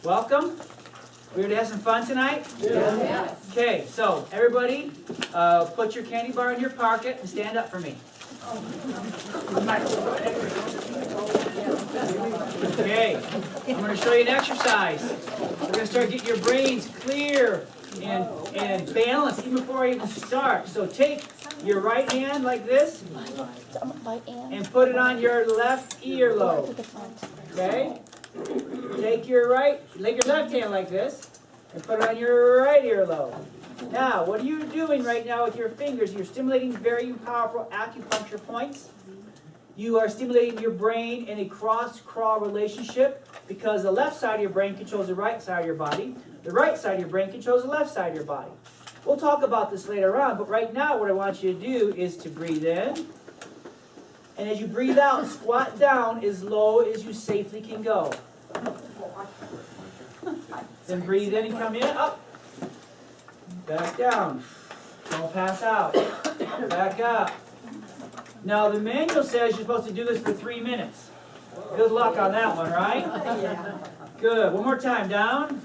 Welcome. We're to have some fun tonight? Yes. Okay, so everybody, put your candy bar in your pocket and stand up for me. Okay, I'm going to show you an exercise. We're going to start getting your brains clear and balanced even before I even start. So take your right hand like this and put it on your left earlobe. Okay? Take your left hand like this and put it on your right earlobe. Now, what are you doing right now with your fingers? You're stimulating very powerful acupuncture points. You are stimulating your brain in a cross-crawl relationship because the left side of your brain controls the right side of your body. The right side of your brain controls the left side of your body. We'll talk about this later on, but right now what I want you to do is to breathe in. And as you breathe out, squat down as low as you safely can go. Then breathe in and come in, up. Back down. Don't pass out. Back up. Now the manual says you're supposed to do this for 3 minutes. Good luck on that one, right? Good. One more time. Down.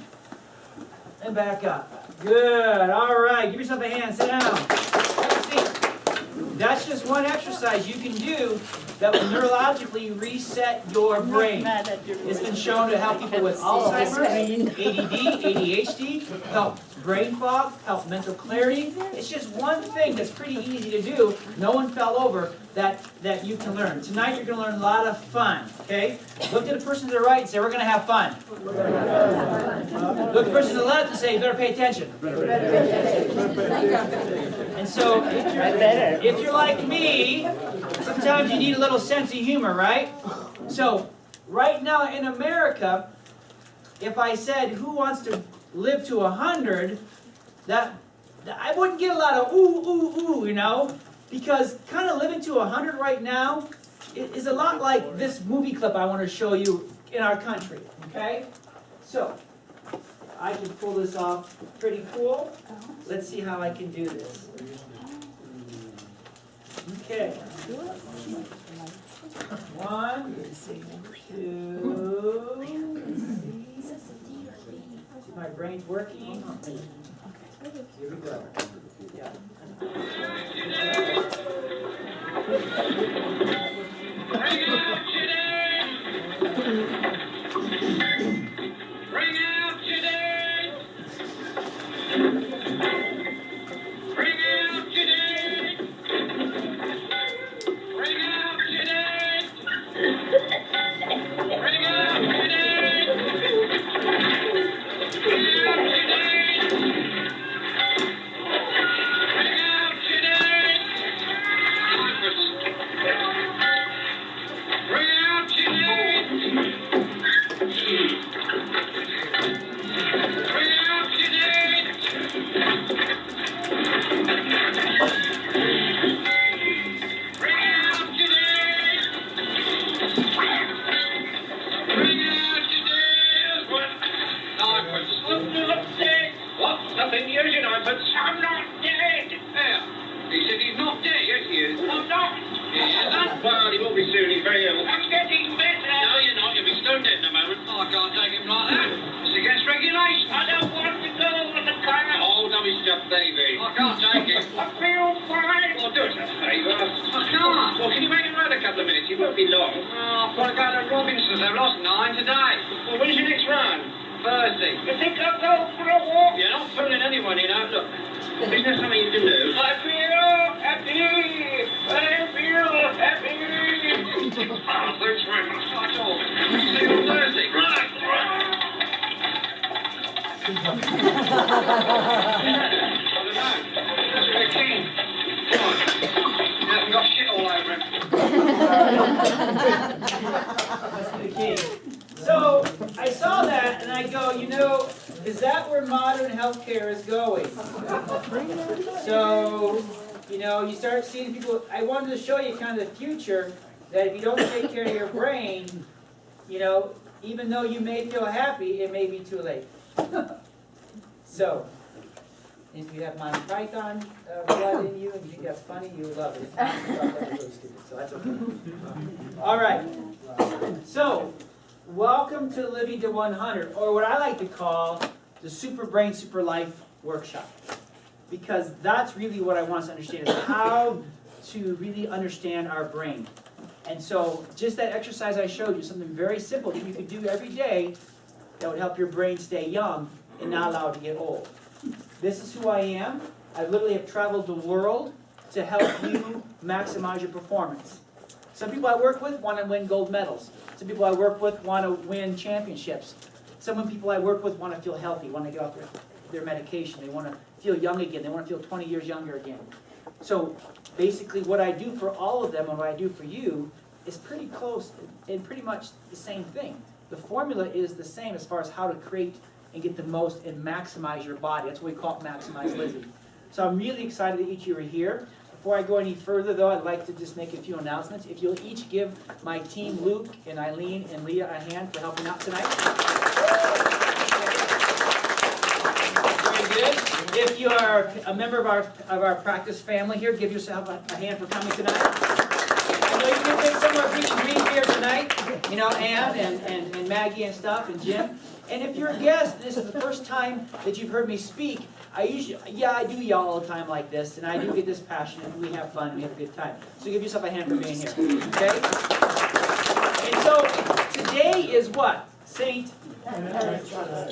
And back up. Good. All right. Give yourself a hand. Sit down. Have a seat. That's just one exercise you can do that will neurologically reset your brain. It's been shown to help people with Alzheimer's, ADD, ADHD, help brain fog, help mental clarity. It's just one thing that's pretty easy to do. No one fell over that you can learn. Tonight you're going to learn a lot of fun, okay? Look at the person to the right and say, we're going to have fun. Look at the person to the left and say, you better pay attention. And so if you're like me, sometimes you need a little sense of humor, right? So right now in America, if I said, who wants to live to 100, that I wouldn't get a lot of ooh, ooh, ooh, you know? Because kind of living to 100 right now is a lot like this movie clip I want to show you in our country, okay? So, I can pull this off pretty cool. Let's see how I can do this. Okay. 1, 2, see my brain's working. Here we go. Yeah. Bring out today! Bring out today! Bring out today! Bring out today! Bring out today! So I saw that and I go, you know, is that where modern healthcare is going? So, you know, you start seeing people, I wanted to show you kind of the future, that if you don't take care of your brain, you know, even though you may feel happy, it may be too late. So, if you have Monty Python blood in you and you think that's funny, you love it. If not, you thought that was really stupid, so that's okay. All right. So, welcome to Living to 100, or what I like to call the Super Brain, Super Life Workshop. Because that's really what I want us to understand, is how to really understand our brain. And so, just that exercise I showed you, something very simple that you could do every day that would help your brain stay young and not allow it to get old. This is who I am. I literally have traveled the world to help you maximize your performance. Some people I work with want to win gold medals. Some people I work with want to win championships. Some people I work with want to feel healthy, want to get off their medication. They want to feel young again. They want to feel 20 years younger again. So basically what I do for all of them and what I do for you is pretty close and pretty much the same thing. The formula is the same as far as how to create and get the most and maximize your body. That's what we call it, Maximize Living. So I'm really excited that each of you are here. Before I go any further though, I'd like to just make a few announcements. If you'll each give my team, Luke and Eileen and Leah, a hand for helping out tonight. Very good. If you are a member of our practice family here, give yourself a hand for coming tonight. I know you can take some of our preaching green here tonight, you know, Ann and Maggie and stuff, and Jim. And if you're a guest, and this is the first time that you've heard me speak, I do yell all the time like this, and I do get this passionate, and we have fun, and we have a good time. So give yourself a hand for being here, okay? And so, today is what? Saint.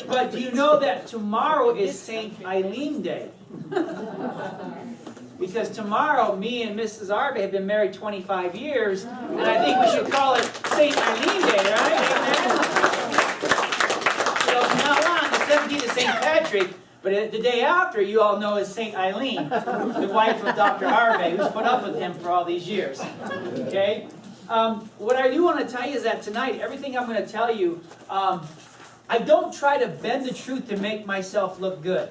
But do you know that tomorrow is Saint Eileen Day? Because tomorrow, me and Mrs. Arbe have been married 25 years, and I think we should call it Saint Eileen Day, right? Amen? So from now on, the 17th is Saint Patrick, but the day after, you all know is Saint Eileen, the wife of Dr. Arbe, who's put up with him for all these years. Okay? What I do want to tell you is that tonight, everything I'm going to tell you, I don't try to bend the truth to make myself look good.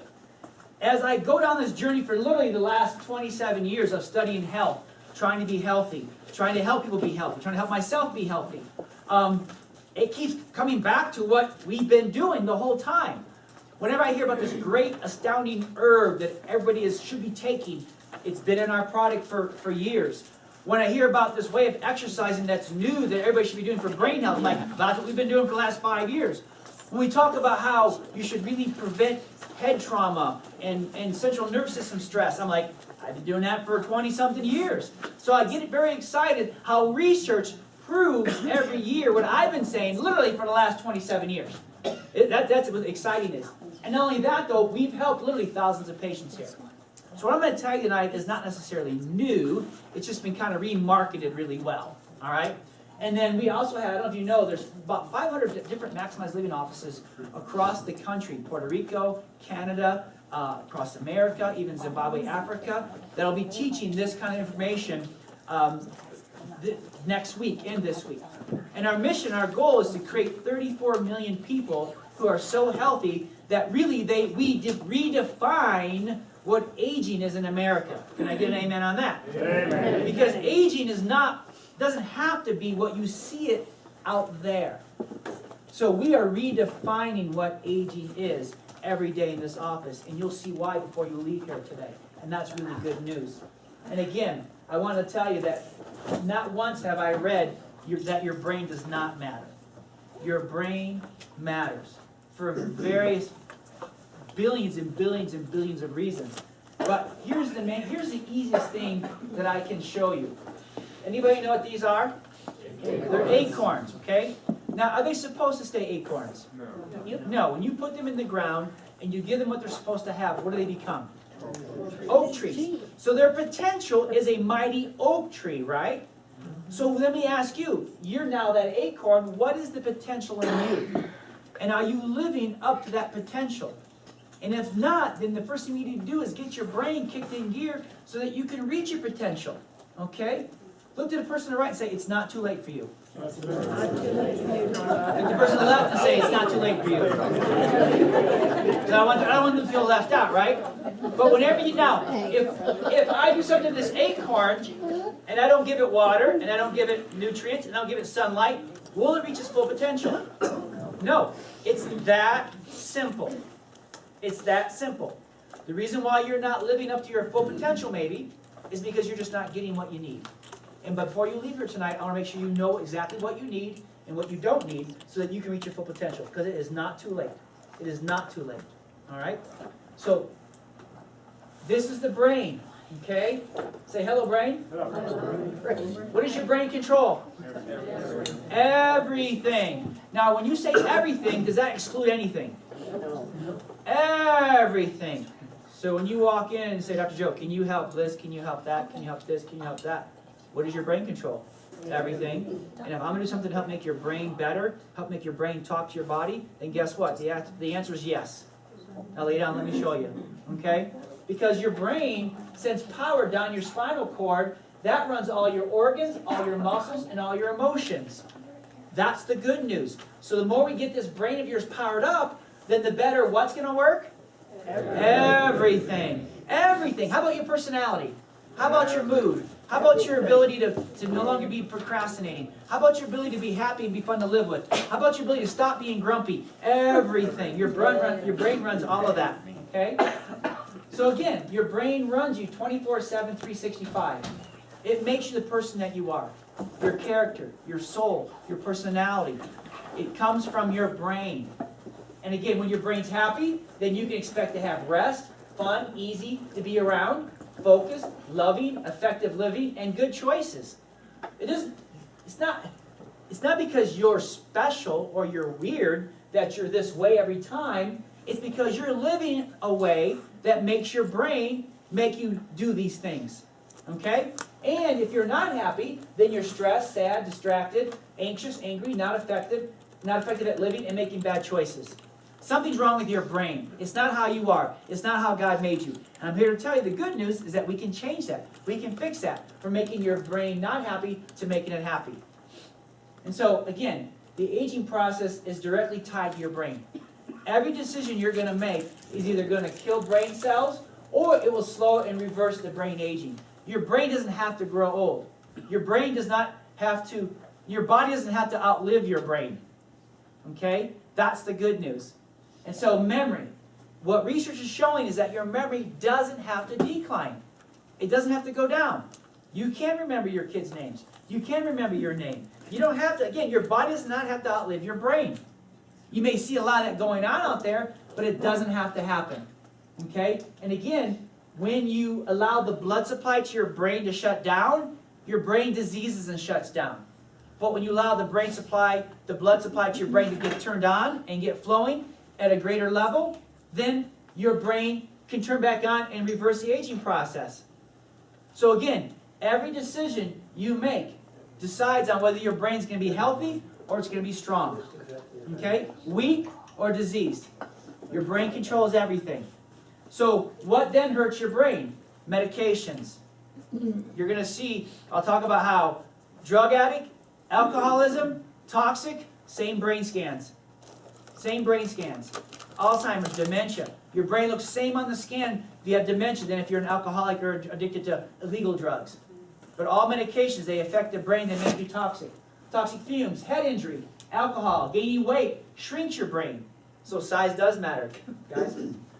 As I go down this journey for literally the last 27 years of studying health, trying to be healthy, trying to help people be healthy, trying to help myself be healthy, it keeps coming back to what we've been doing the whole time. Whenever I hear about this great, astounding herb that everybody should be taking, it's been in our product for years. When I hear about this way of exercising that's new that everybody should be doing for brain health, I'm like, that's what we've been doing for the last 5 years. When we talk about how you should really prevent head trauma and central nervous system stress, I'm like, I've been doing that for 20-something years. So I get very excited how research proves every year what I've been saying literally for the last 27 years. That's what exciting is. And not only that, though, we've helped literally thousands of patients here. So what I'm going to tell you tonight is not necessarily new. It's just been kind of remarketed really well. All right? And then we also have, I don't know if you know, there's about 500 different Maximize Living offices across the country. Puerto Rico, Canada, across America, even Zimbabwe, Africa, that'll be teaching this kind of information next week and this week. And our mission, our goal is to create 34 million people who are so healthy that really we redefine what aging is in America. Can I get an amen on that? Amen. Because aging doesn't have to be what you see it out there. So we are redefining what aging is every day in this office, and you'll see why before you leave here today. And that's really good news. And again, I want to tell you that not once have I read that your brain does not matter. Your brain matters for various billions and billions and billions of reasons. But here's the easiest thing that I can show you. Anybody know what these are? They're acorns, okay? Now, are they supposed to stay acorns? No. No. When you put them in the ground and you give them what they're supposed to have, what do they become? Oak trees. So their potential is a mighty oak tree, right? So let me ask you, you're now that acorn, what is the potential in you? And are you living up to that potential? And if not, then the first thing you need to do is get your brain kicked in gear so that you can reach your potential, okay? Look to the person to the right and say, it's not too late for you. Look to the person to the left and say, it's not too late for you. So I don't want them to feel left out, right? But whenever if I do something to this acorn, and I don't give it water, and I don't give it nutrients, and I don't give it sunlight, will it reach its full potential? No. It's that simple. It's that simple. The reason why you're not living up to your full potential, maybe, is because you're just not getting what you need. And before you leave here tonight, I want to make sure you know exactly what you need and what you don't need so that you can reach your full potential, because it is not too late. It is not too late. All right? So, this is the brain. Okay? Say hello, brain. What does your brain control? Everything. Now, when you say everything, does that exclude anything? Everything. So when you walk in and say, Dr. Joe, can you help this? Can you help that? Can you help this? Can you help that? What does your brain control? Everything. And if I'm going to do something to help make your brain better, help make your brain talk to your body, then guess what? The answer is yes. Now lay down, let me show you. Okay? Because your brain sends power down your spinal cord. That runs all your organs, all your muscles, and all your emotions. That's the good news. So the more we get this brain of yours powered up, then the better what's going to work? Everything. Everything. How about your personality? How about your mood? How about your ability to no longer be procrastinating? How about your ability to be happy and be fun to live with? How about your ability to stop being grumpy? Everything. Your brain runs all of that. Okay? So again, your brain runs you 24/7, 365. It makes you the person that you are. Your character, your soul, your personality. It comes from your brain. And again, when your brain's happy, then you can expect to have rest, fun, easy to be around, focused, loving, effective living, and good choices. It's not because you're special or you're weird that you're this way every time. It's because you're living a way that makes your brain make you do these things. Okay? And if you're not happy, then you're stressed, sad, distracted, anxious, angry, not effective at living, and making bad choices. Something's wrong with your brain. It's not how you are. It's not how God made you. And I'm here to tell you the good news is that we can change that. We can fix that from making your brain not happy to making it happy. And so, again, the aging process is directly tied to your brain. Every decision you're going to make is either going to kill brain cells or it will slow and reverse the brain aging. Your brain doesn't have to grow old. Your body doesn't have to outlive your brain. Okay? That's the good news. And so memory. What research is showing is that your memory doesn't have to decline. It doesn't have to go down. You can remember your kids' names. You can remember your name. You don't have to, again, your body does not have to outlive your brain. You may see a lot of that going on out there, but it doesn't have to happen. Okay? And again, when you allow the blood supply to your brain to shut down, your brain diseases and shuts down. But when you allow the blood supply to your brain to get turned on and get flowing at a greater level, then your brain can turn back on and reverse the aging process. So again, every decision you make decides on whether your brain's going to be healthy or it's going to be strong. Okay? Weak or diseased. Your brain controls everything. So what then hurts your brain? Medications. You're going to see, I'll talk about how drug addict, alcoholism, toxic, same brain scans. Same brain scans. Alzheimer's, dementia. Your brain looks the same on the scan if you have dementia than if you're an alcoholic or addicted to illegal drugs. But all medications, they affect the brain, they make you toxic. Toxic fumes, head injury, alcohol, gaining weight, shrinks your brain. So size does matter, guys.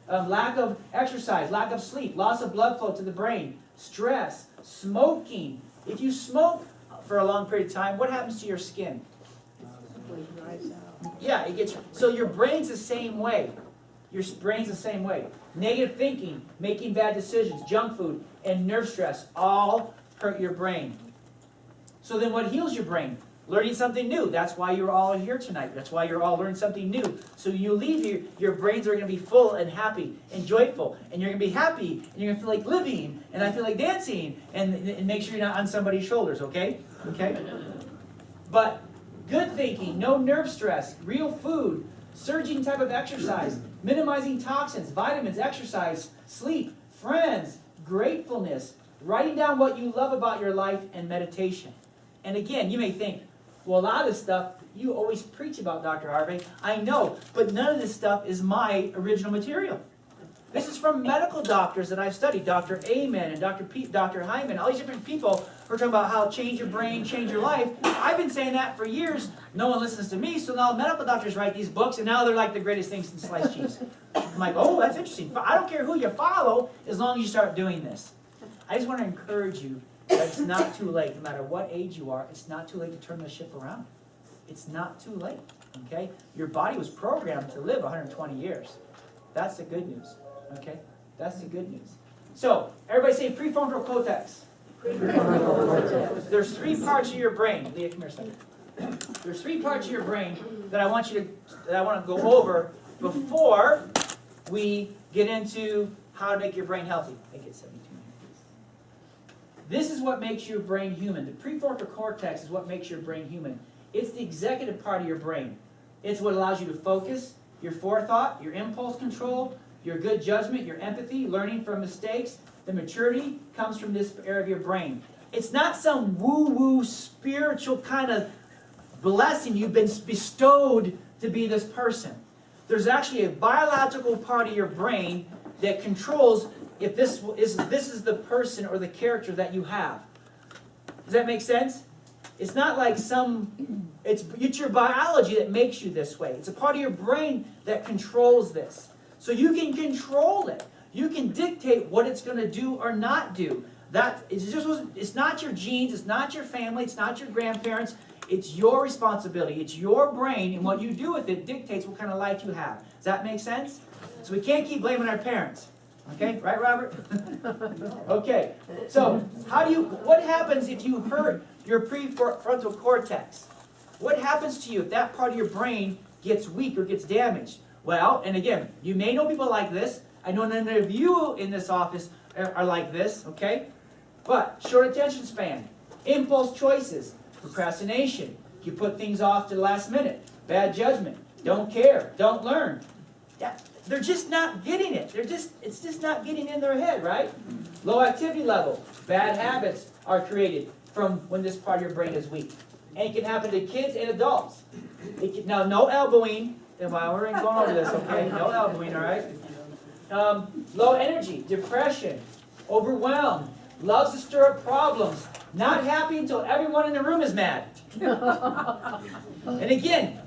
Lack of exercise, lack of sleep, loss of blood flow to the brain, stress, smoking. If you smoke for a long period of time, what happens to your skin? Yeah, it gets. So your brain's the same way. Your brain's the same way. Negative thinking, making bad decisions, junk food, and nerve stress all hurt your brain. So then what heals your brain? Learning something new. That's why you're all here tonight. That's why you're all learning something new. So you leave here, your brains are going to be full and happy and joyful. And you're going to be happy, and you're going to feel like living, and I feel like dancing, and make sure you're not on somebody's shoulders, okay? Okay? But good thinking, no nerve stress, real food, surging type of exercise, minimizing toxins, vitamins, exercise, sleep, friends, gratefulness, writing down what you love about your life, and meditation. And again, you may think, well, a lot of this stuff you always preach about, Dr. Harvey. I know, but none of this stuff is my original material. This is from medical doctors that I've studied, Dr. Amen and Dr. Hyman, all these different people who are talking about how change your brain, change your life. I've been saying that for years. No one listens to me, so now medical doctors write these books, and now they're like the greatest things in sliced cheese. I'm like, oh, that's interesting. I don't care who you follow as long as you start doing this. I just want to encourage you that it's not too late. No matter what age you are, it's not too late to turn the ship around. it's not too late, okay? Your body was programmed to live 120 years. That's the good news, okay? That's the good news. So, everybody say prefrontal cortex. There's 3 parts of your brain. Leah, come here a second. There's 3 parts of your brain that I want to go over before we get into how to make your brain healthy. Make it 72 minutes. This is what makes your brain human. The prefrontal cortex is what makes your brain human. It's the executive part of your brain. It's what allows you to focus, your forethought, your impulse control, your good judgment, your empathy, learning from mistakes. The maturity comes from this area of your brain. It's not some woo-woo spiritual kind of blessing you've been bestowed to be this person. There's actually a biological part of your brain that controls if this is the person or the character that you have. Does that make sense? It's not like it's your biology that makes you this way. It's a part of your brain that controls this. So you can control it. You can dictate what it's going to do or not do. It's not your genes, it's not your family, it's not your grandparents. It's your responsibility. It's your brain, and what you do with it dictates what kind of life you have. Does that make sense? So we can't keep blaming our parents. Okay, right, Robert? Okay, so what happens if you hurt your prefrontal cortex? What happens to you if that part of your brain gets weak or gets damaged? Well, and again, you may know people like this. I know none of you in this office are like this, okay? But short attention span, impulse choices, procrastination, you put things off to the last minute, bad judgment, don't care, don't learn. They're just not getting it. It's just not getting in their head, right? Low activity level, bad habits are created from when this part of your brain is weak. And it can happen to kids and adults. Now, no elbowing. Well, we're going over this, okay? No elbowing, all right? Low energy, depression, overwhelmed, loves to stir up problems, not happy until everyone in the room is mad. And again,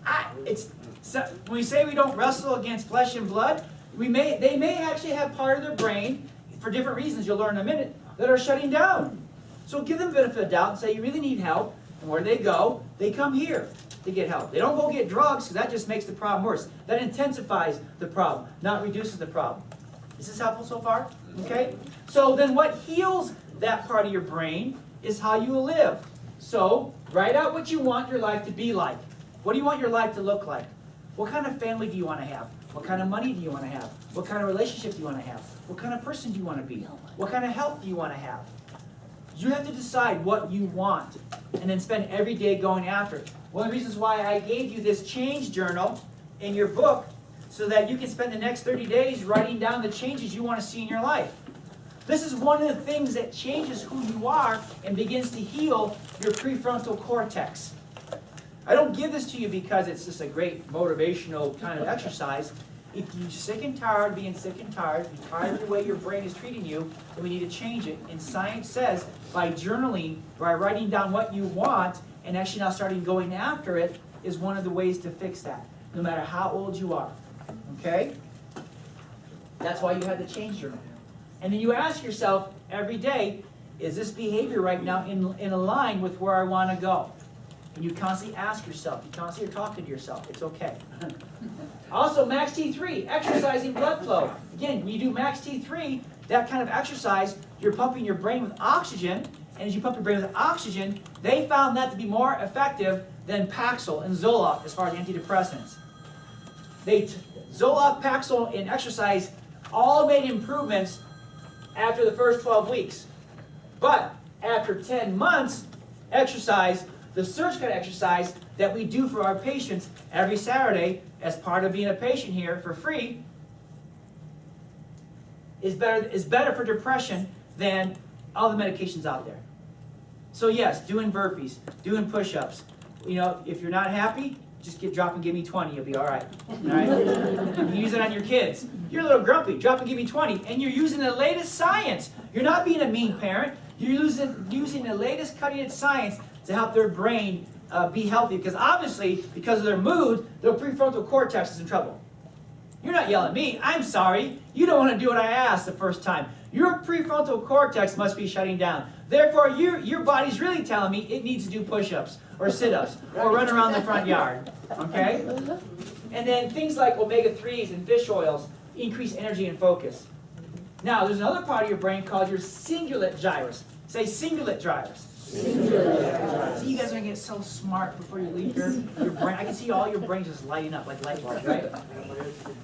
when we say we don't wrestle against flesh and blood, they may actually have part of their brain, for different reasons you'll learn in a minute, that are shutting down. So give them the benefit of the doubt and say, you really need help. And where do they go? They come here to get help. They don't go get drugs, because that just makes the problem worse. That intensifies the problem, not reduces the problem. Is this helpful so far? Okay? So then what heals that part of your brain is how you live. So write out what you want your life to be like. What do you want your life to look like? What kind of family do you want to have? What kind of money do you want to have? What kind of relationship do you want to have? What kind of person do you want to be? What kind of health do you want to have? You have to decide what you want and then spend every day going after it. One of the reasons why I gave you this change journal in your book, so that you can spend the next 30 days writing down the changes you want to see in your life. This is one of the things that changes who you are and begins to heal your prefrontal cortex. I don't give this to you because it's just a great motivational kind of exercise. If you're sick and tired of being sick and tired, you're tired of the way your brain is treating you, then we need to change it. And science says by journaling, by writing down what you want, and actually now starting going after it, is one of the ways to fix that, no matter how old you are. Okay? That's why you had the change journal. And then you ask yourself every day, is this behavior right now in line with where I want to go? And you constantly ask yourself, you constantly are talking to yourself, it's okay. Also, Max T3, exercising blood flow. Again, when you do Max T3, that kind of exercise, you're pumping your brain with oxygen, and as you pump your brain with oxygen, they found that to be more effective than Paxil and Zoloft as far as antidepressants. Zoloft, Paxil, and exercise all made improvements after the first 12 weeks. But after 10 months, exercise, the surge kind of exercise that we do for our patients every Saturday as part of being a patient here for free, is better for depression than all the medications out there. So yes, doing burpees, doing push-ups. You know, if you're not happy, just drop and give me 20, you'll be all right. All right? You can use it on your kids. You're a little grumpy, drop and give me 20, and you're using the latest science. You're not being a mean parent. You're using the latest cutting-edge science to help their brain be healthy, because obviously, because of their mood, their prefrontal cortex is in trouble. You're not yelling at me. I'm sorry. You don't want to do what I asked the first time. Your prefrontal cortex must be shutting down. Therefore, your body's really telling me it needs to do push-ups, or sit-ups, or run around the front yard, okay? And then things like omega-3s and fish oils increase energy and focus. Now, there's another part of your brain called your cingulate gyrus. Say cingulate gyrus. See, you guys are gonna get so smart before you leave your brain. I can see all your brains just lighting up like light bulbs, right?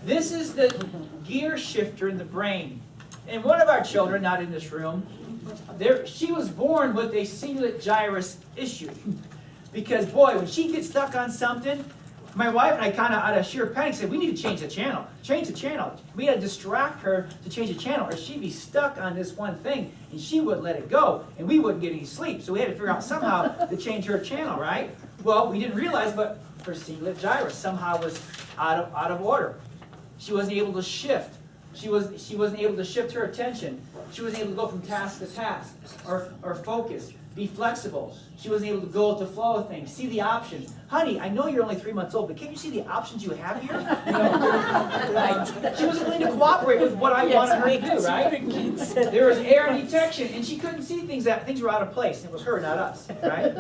This is the gear shifter in the brain. And one of our children, not in this room, she was born with a cingulate gyrus issue. Because boy, when she gets stuck on something, my wife and I kind of out of sheer panic said, we need to change the channel. Change the channel. We had to distract her to change the channel or she'd be stuck on this one thing and she wouldn't let it go and we wouldn't get any sleep. So we had to figure out somehow to change her channel, right? Well, we didn't realize, but her cingulate gyrus somehow was out of order. She wasn't able to shift. She wasn't able to shift her attention. She wasn't able to go from task to task or focus. Be flexible. She wasn't able to go with the flow of things. See the options. Honey, I know you're only 3 months old, but can't you see the options you have here? You know, she wasn't willing to cooperate with what I wanted her to do, right? There was error detection, and she couldn't see things were out of place. It was her, not us, right?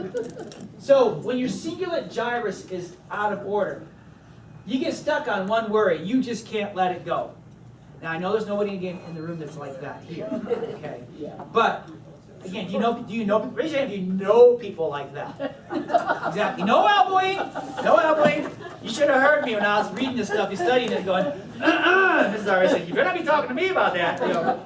So when your cingulate gyrus is out of order, you get stuck on one worry. You just can't let it go. Now, I know there's nobody again in the room that's like that here, okay? But again, do you know, raise your hand if you know people like that. Exactly. No elbowing. No elbowing. You should have heard me when I was reading this stuff. You're studying it going, Mrs. Ari said, you better not be talking to me about that. You know.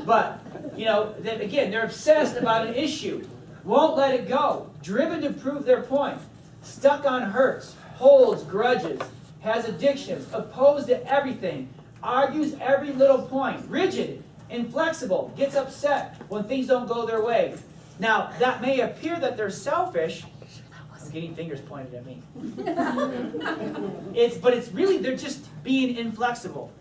But, then again, they're obsessed about an issue. Won't let it go. Driven to prove their point. Stuck on hurts. Holds grudges. Has addictions. Opposed to everything. Argues every little point. Rigid. Inflexible, gets upset when things don't go their way. Now, that may appear that they're selfish. I'm getting fingers pointed at me. But it's really, they're just being inflexible.